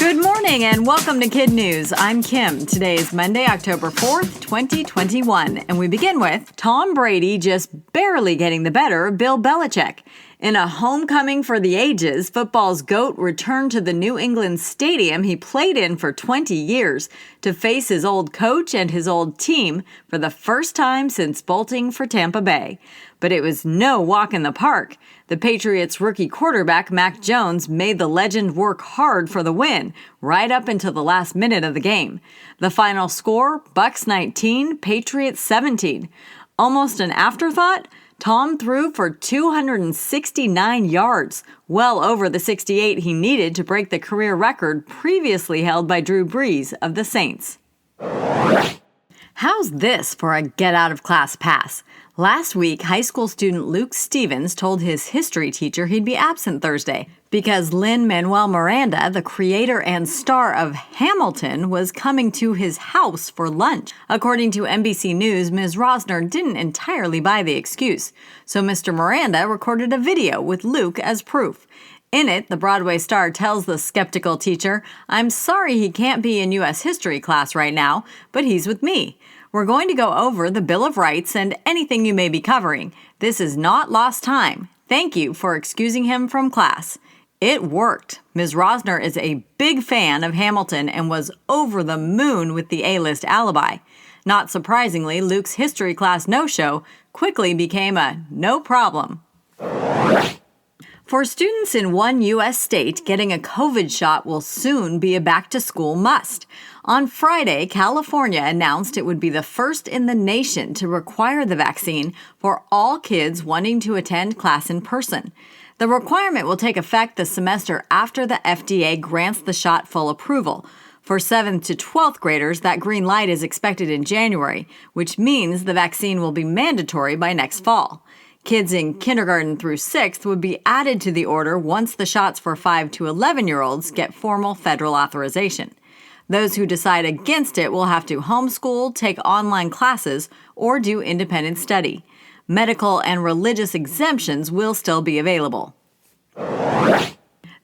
Good morning and welcome to Kid News. I'm Kim. Today is Monday, October 4th, 2021. And we begin with Tom Brady just barely getting the better of Bill Belichick. In a homecoming for the ages, football's GOAT returned to the New England stadium he played in for 20 years to face his old coach and his old team for the first time since bolting for Tampa Bay. But it was no walk in the park. The Patriots' rookie quarterback, Mac Jones, made the legend work hard for the win, right up until the last minute of the game. The final score, Bucs 19, Patriots 17. Almost an afterthought, Tom threw for 269 yards, well over the 68 he needed to break the career record previously held by Drew Brees of the Saints. How's this for a get-out-of-class pass? Last week, high school student Luke Stevens told his history teacher he'd be absent Thursday because Lin-Manuel Miranda, the creator and star of Hamilton, was coming to his house for lunch. According to NBC News, Ms. Rosner didn't entirely buy the excuse, so Mr. Miranda recorded a video with Luke as proof. In it, the Broadway star tells the skeptical teacher, "I'm sorry he can't be in U.S. history class right now, but he's with me. We're going to go over the Bill of Rights and anything you may be covering. This is not lost time. Thank you for excusing him from class." It worked. Ms. Rosner is a big fan of Hamilton and was over the moon with the A-list alibi. Not surprisingly, Luke's history class no-show quickly became a no problem. For students in one U.S. state, getting a COVID shot will soon be a back-to-school must. On Friday, California announced it would be the first in the nation to require the vaccine for all kids wanting to attend class in person. The requirement will take effect the semester after the FDA grants the shot full approval. For 7th to 12th graders, that green light is expected in January, which means the vaccine will be mandatory by next fall. Kids in kindergarten through 6th would be added to the order once the shots for 5 to 11-year-olds get formal federal authorization. Those who decide against it will have to homeschool, take online classes, or do independent study. Medical and religious exemptions will still be available.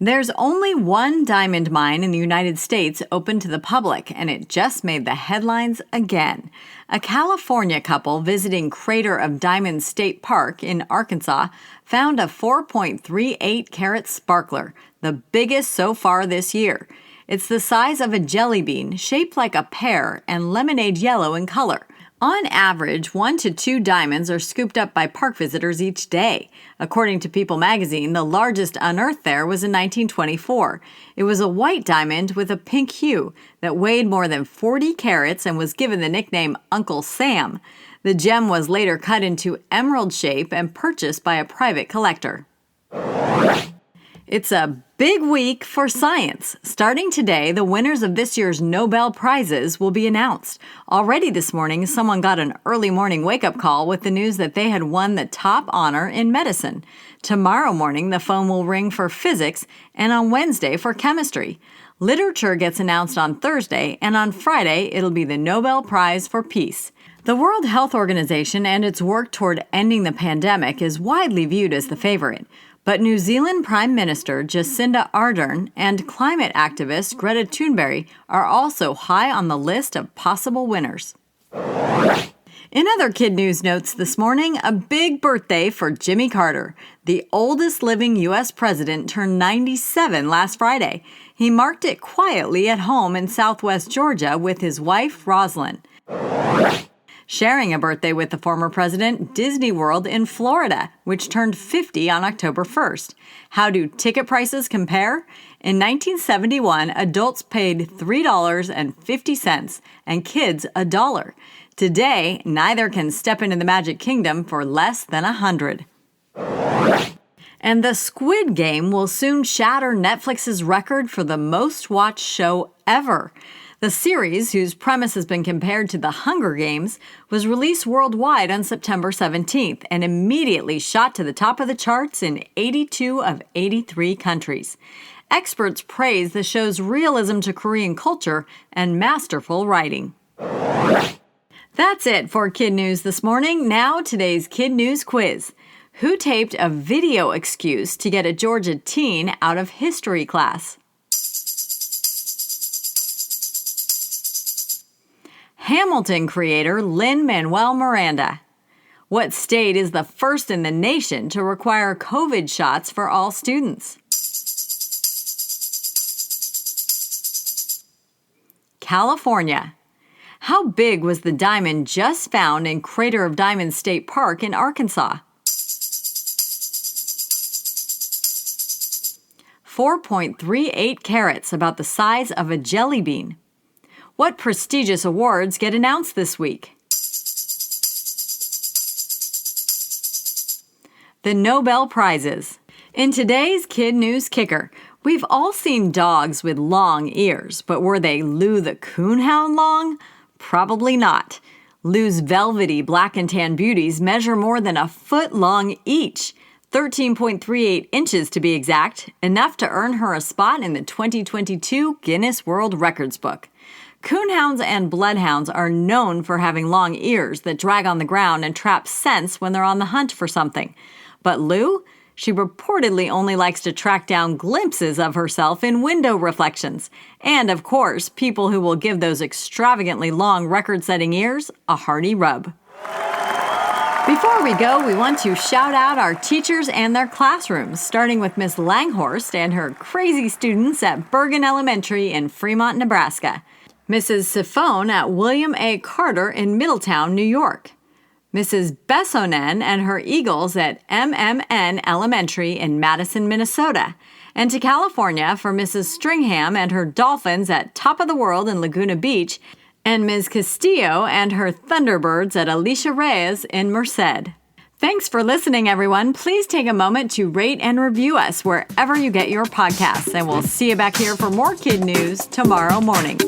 There's only one diamond mine in the United States open to the public, and it just made the headlines again. A California couple visiting Crater of Diamonds State Park in Arkansas found a 4.38-carat sparkler, the biggest so far this year. It's the size of a jelly bean, shaped like a pear, and lemonade yellow in color. On average, 1 to 2 diamonds are scooped up by park visitors each day. According to People magazine, the largest unearthed there was in 1924. It was a white diamond with a pink hue that weighed more than 40 carats and was given the nickname Uncle Sam. The gem was later cut into emerald shape and purchased by a private collector. It's a big week for science. Starting today, the winners of this year's Nobel Prizes will be announced. Already this morning, someone got an early morning wake-up call with the news that they had won the top honor in medicine. Tomorrow morning, the phone will ring for physics, and on Wednesday for chemistry. Literature gets announced on Thursday, and on Friday, it'll be the Nobel Prize for Peace. The World Health Organization and its work toward ending the pandemic is widely viewed as the favorite. But New Zealand Prime Minister Jacinda Ardern and climate activist Greta Thunberg are also high on the list of possible winners. In other kid news notes this morning, a big birthday for Jimmy Carter. The oldest living U.S. president turned 97 last Friday. He marked it quietly at home in southwest Georgia with his wife, Rosalynn. Sharing a birthday with the former president, Disney World in Florida, which turned 50 on October 1st. How do ticket prices compare? In 1971, adults paid $3.50 and kids $1. Today, neither can step into the Magic Kingdom for less than $100. And the Squid Game will soon shatter Netflix's record for the most watched show ever. The series, whose premise has been compared to The Hunger Games, was released worldwide on September 17th and immediately shot to the top of the charts in 82 of 83 countries. Experts praise the show's realism to Korean culture and masterful writing. That's it for Kid News this morning. Now, today's Kid News quiz. Who taped a video excuse to get a Georgia teen out of history class? Hamilton creator Lin-Manuel Miranda. What state is the first in the nation to require COVID shots for all students? California. How big was the diamond just found in Crater of Diamonds State Park in Arkansas? 4.38 carats, about the size of a jelly bean. What prestigious awards get announced this week? The Nobel Prizes. In today's Kid News Kicker, we've all seen dogs with long ears, but were they Lou the Coonhound long? Probably not. Lou's velvety black and tan beauties measure more than a foot long each, 13.38 inches to be exact, enough to earn her a spot in the 2022 Guinness World Records book. Coonhounds and bloodhounds are known for having long ears that drag on the ground and trap scents when they're on the hunt for something. But Lou? She reportedly only likes to track down glimpses of herself in window reflections. And, of course, people who will give those extravagantly long record-setting ears a hearty rub. Before we go, we want to shout out our teachers and their classrooms, starting with Miss Langhorst and her crazy students at Bergen Elementary in Fremont, Nebraska. Mrs. Siphone at William A. Carter in Middletown, New York. Mrs. Bessonen and her Eagles at MMN Elementary in Madison, Minnesota. And to California for Mrs. Stringham and her Dolphins at Top of the World in Laguna Beach, and Ms. Castillo and her Thunderbirds at Alicia Reyes in Merced. Thanks for listening, everyone. Please take a moment to rate and review us wherever you get your podcasts, and we'll see you back here for more Kid News tomorrow morning.